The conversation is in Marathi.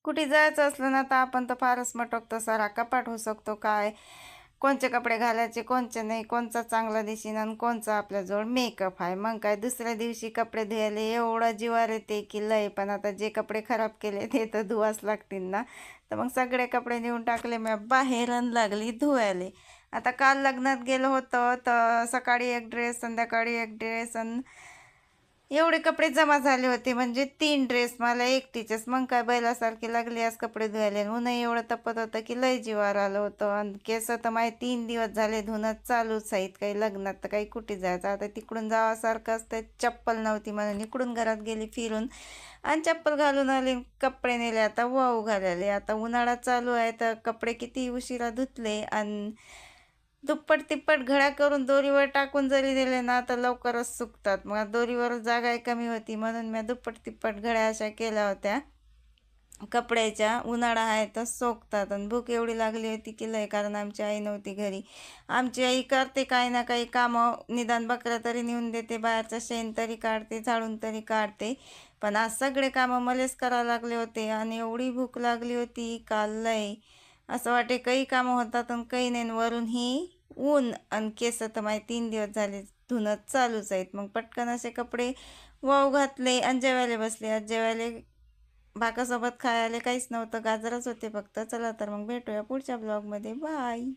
कुठे जायचं असलं ना तर आपण तर फारच मटकतो, सारा कपाट होऊ शकतो. काय कोणचे कपडे घालायचे कोणचे नाही, कोणचा चांगला दिसेन आणि कोणचा आपल्याजवळ मेकअप आहे. मग काय दुसऱ्या दिवशी कपडे धुवायला एवढं जिवार येते की लय. पण आता जे कपडे खराब केले ते तर धुवाच लागतील ना. तर मग सगळे कपडे नेऊन टाकले मी बाहेर आणि लागली धुवायला. आता काल लग्नात गेलो होतो तर सकाळी एक ड्रेस, संध्याकाळी एक ड्रेस आणि एवढे कपडे जमा झाले होते, म्हणजे 3 ड्रेस मला एकटीचेच. मग काय बैलासारखी लागली आज कपडे धुवायला. ऊन एवढं तपत होतं की लय जीवावर आलं होतं. आणि केस तर माझे 3 दिवस झाले धुणं चालूच आहेत. काही लग्नात तर काही कुठे जायचं. आता तिकडून जावासारखं असतं, चप्पल नव्हती म्हणून इकडून घरात गेली फिरून आणि चप्पल घालून आले. कपडे नेले आता वाळू घालायले. आता उन्हाळा चालू आहे तर कपडे किती उशिरा धुतले आणि दुप्पट तिप्पट घड्या करून दोरीवर टाकून जरी दिले ना तर लवकरच सुकतात. मग दोरीवर जागा कमी होती म्हणून मी दुप्पट तिप्पट घड्या अशा केल्या होत्या कपड्याच्या. उन्हाळा आहे तर सोकतात. आणि भूक एवढी लागली होती की लय, कारण आमची आई नव्हती घरी. आमची आई करते काही ना काही कामं, निदान बकऱ्या तरी नेऊन देते, बाहेरचं शेण तरी काढते, झाडून तरी काढते. पण आज सगळे कामं मलाच करायला लागले होते आणि एवढी भूक लागली होती काल लय. असं वाटे काही कामं होतात आणि काही नाही. वरून ही ऊन आणि केस तर माझे 3 दिवस झाले धुणं चालूच आहेत. मग पटकन असे कपडे वाळू घातले आणि जेवायला बसले. आज जेवायला भाकासोबत खायला काहीच नव्हतं, गाजरच होते फक्त. चला तर मग भेटूया पुढच्या ब्लॉगमध्ये. बाय.